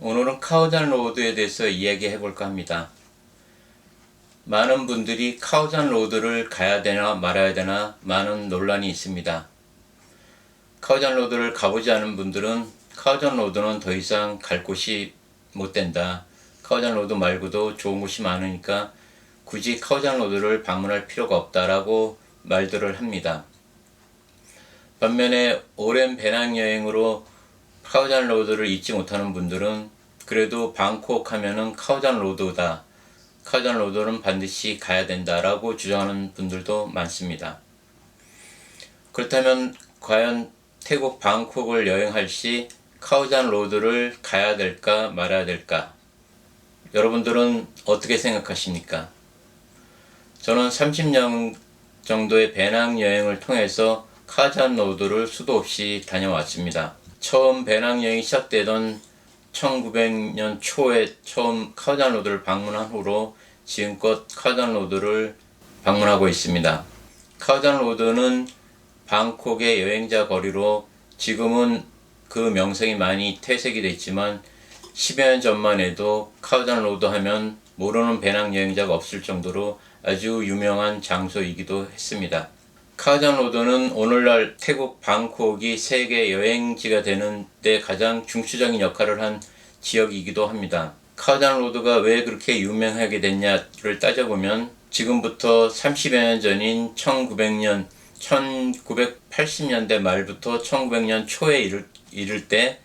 오늘은 카오잔 로드에 대해서 이야기해 볼까 합니다. 많은 분들이 카오잔 로드를 가야 되나 말아야 되나 많은 논란이 있습니다. 카오잔 로드를 가보지 않은 분들은 카오잔 로드는 더 이상 갈 곳이 못 된다. 카오잔 로드 말고도 좋은 곳이 많으니까 굳이 카오잔 로드를 방문할 필요가 없다라고 말들을 합니다. 반면에 오랜 배낭여행으로 카오잔 로드를 잊지 못하는 분들은 그래도 방콕 하면은 카오잔 로드다. 카오잔 로드는 반드시 가야 된다라고 주장하는 분들도 많습니다. 그렇다면 과연 태국 방콕을 여행할 시 카오잔 로드를 가야 될까 말아야 될까? 여러분들은 어떻게 생각하십니까? 저는 30년 정도의 배낭여행을 통해서 카오잔 로드를 수도 없이 다녀왔습니다. 처음 배낭여행이 시작되던 1900년 초에 처음 카오잔 로드를 방문한 후로 지금껏 카오잔 로드를 방문하고 있습니다. 카오잔 로드는 방콕의 여행자 거리로 지금은 그 명성이 많이 퇴색이 됐지만 10여 년 전만 해도 카오잔 로드 하면 모르는 배낭여행자가 없을 정도로 아주 유명한 장소이기도 했습니다. 카오잔 로드는 오늘날 태국 방콕이 세계 여행지가 되는 데 가장 중추적인 역할을 한 지역이기도 합니다. 카오잔 로드가 왜 그렇게 유명하게 됐냐를 따져보면 지금부터 30여 년 전인 1980년대 말부터 1900년 초에 이를 때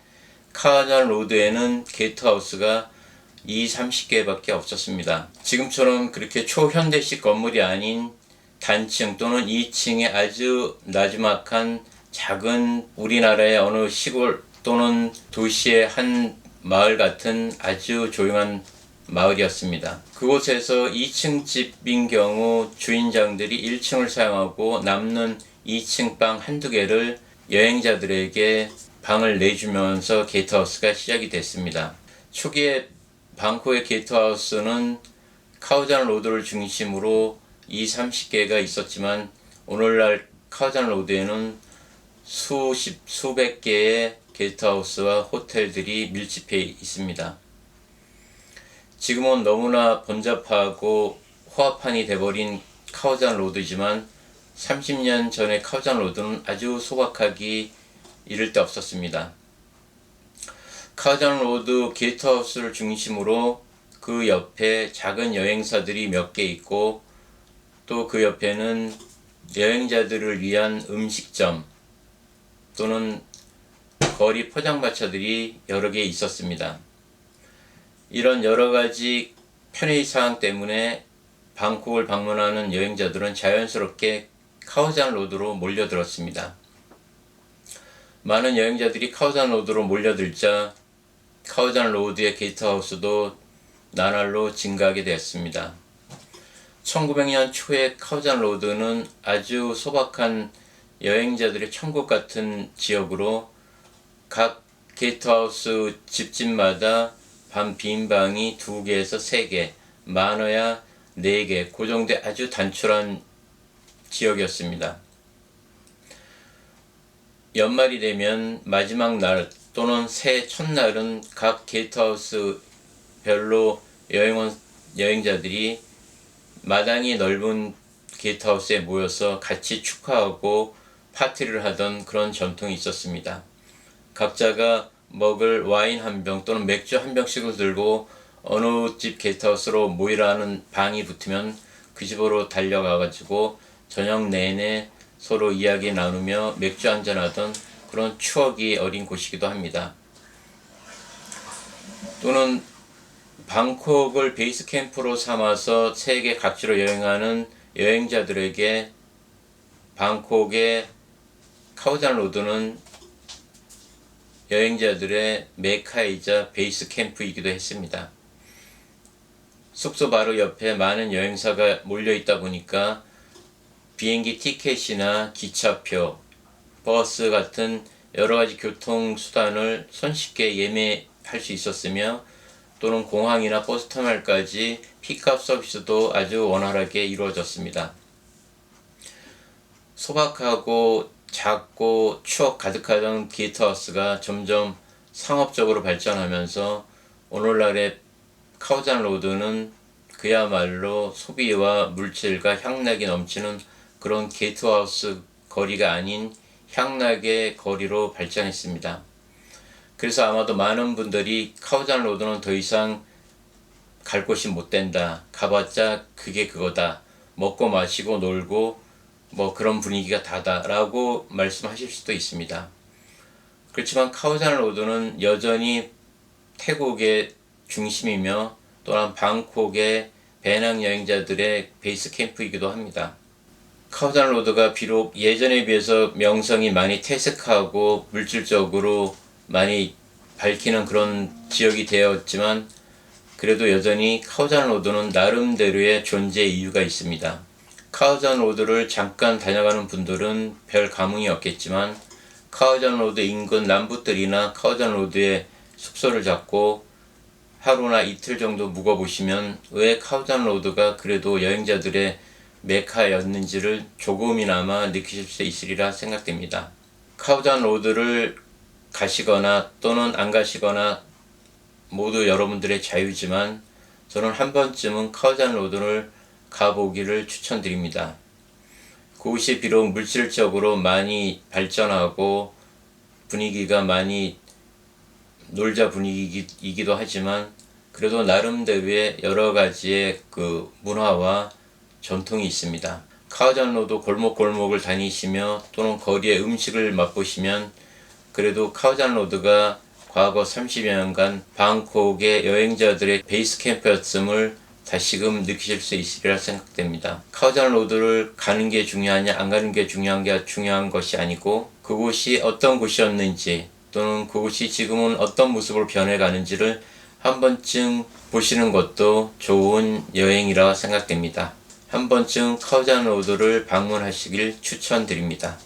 카오잔 로드에는 게스트하우스가 30개밖에 없었습니다. 지금처럼 그렇게 초현대식 건물이 아닌 단층 또는 2층의 아주 나지막한 작은 우리나라의 어느 시골 또는 도시의 한 마을 같은 아주 조용한 마을이었습니다. 그곳에서 2층 집인 경우 주인장들이 1층을 사용하고 남는 2층 방 한두 개를 여행자들에게 방을 내주면서 게스트하우스가 시작이 됐습니다. 초기에 방콕의 게스트하우스는 카오잔 로드를 중심으로 30개가 있었지만 오늘날 카오잔 로드에는 수백 개의 게스트하우스와 호텔들이 밀집해 있습니다. 지금은 너무나 번잡하고 호화판이 돼버린 카오잔 로드지만 30년 전의 카오잔 로드는 아주 소박하기 이를 데 없었습니다. 카오잔 로드 게스트하우스를 중심으로 그 옆에 작은 여행사들이 몇 개 있고 또 그 옆에는 여행자들을 위한 음식점 또는 거리 포장마차들이 여러 개 있었습니다. 이런 여러 가지 편의사항 때문에 방콕을 방문하는 여행자들은 자연스럽게 카오잔 로드로 몰려들었습니다. 많은 여행자들이 카오잔 로드로 몰려들자 카오잔 로드의 게스트하우스도 나날로 증가하게 되었습니다. 1900년 초에 카오잔 로드는 아주 소박한 여행자들의 천국 같은 지역으로 각 게스트하우스 집집마다 밤 빈 방이 2개에서 3개, 많아야 4개, 그 정도의 아주 단촐한 지역이었습니다. 연말이 되면 마지막 날 또는 새해 첫날은 각 게스트하우스 별로 여행자들이 마당이 넓은 게스트하우스에 모여서 같이 축하하고 파티를 하던 그런 전통이 있었습니다. 각자가 먹을 와인 한 병 또는 맥주 한 병씩을 들고 어느 집 게스트하우스로 모이라는 방이 붙으면 그 집으로 달려가가지고 저녁 내내 서로 이야기 나누며 맥주 한잔하던 그런 추억이 어린 곳이기도 합니다. 또는 방콕을 베이스 캠프로 삼아서 세계 각지로 여행하는 여행자들에게 방콕의 카오잔 로드는 여행자들의 메카이자 베이스 캠프이기도 했습니다. 숙소 바로 옆에 많은 여행사가 몰려있다 보니까 비행기 티켓이나 기차표, 버스 같은 여러가지 교통수단을 손쉽게 예매할 수 있었으며 또는 공항이나 버스터널까지 픽업 서비스도 아주 원활하게 이루어졌습니다. 소박하고 작고 추억 가득하던 게스트하우스가 점점 상업적으로 발전하면서 오늘날의 카오산 로드는 그야말로 소비와 물질과 향락이 넘치는 그런 게이트하우스 거리가 아닌 향락의 거리로 발전했습니다. 그래서 아마도 많은 분들이 카오산 로드는 더 이상 갈 곳이 못 된다. 가봤자 그게 그거다. 먹고 마시고 놀고 뭐 그런 분위기가 다다라고 말씀하실 수도 있습니다. 그렇지만 카오산 로드는 여전히 태국의 중심이며 또한 방콕의 배낭여행자들의 베이스 캠프이기도 합니다. 카오산 로드가 비록 예전에 비해서 명성이 많이 퇴색하고 물질적으로 많이 밝히는 그런 지역이 되었지만 그래도 여전히 카오산 로드는 나름대로의 존재 이유가 있습니다. 카오산 로드를 잠깐 다녀가는 분들은 별 감흥이 없겠지만 카오산 로드 인근 남부들이나 카오산 로드에 숙소를 잡고 하루나 이틀 정도 묵어보시면 왜 카오산 로드가 그래도 여행자들의 메카였는지를 조금이나마 느끼실 수 있으리라 생각됩니다. 카오산 로드를 가시거나 또는 안 가시거나 모두 여러분들의 자유지만 저는 한 번쯤은 카오산 로드를 가보기를 추천드립니다. 그곳이 비록 물질적으로 많이 발전하고 분위기가 많이 놀자 분위기이기도 하지만 그래도 나름대로의 여러 가지의 그 문화와 전통이 있습니다. 카오산 로드 골목골목을 다니시며 또는 거리의 음식을 맛보시면 그래도 카오산 로드가 과거 30여 년간 방콕의 여행자들의 베이스 캠프였음을 다시금 느끼실 수 있으리라 생각됩니다. 카오산 로드를 가는 게 중요하냐 안 가는 게 중요한 것이 아니고 그곳이 어떤 곳이었는지 또는 그곳이 지금은 어떤 모습으로 변해가는지를 한 번쯤 보시는 것도 좋은 여행이라 생각됩니다. 한 번쯤 카오산 로드를 방문하시길 추천드립니다.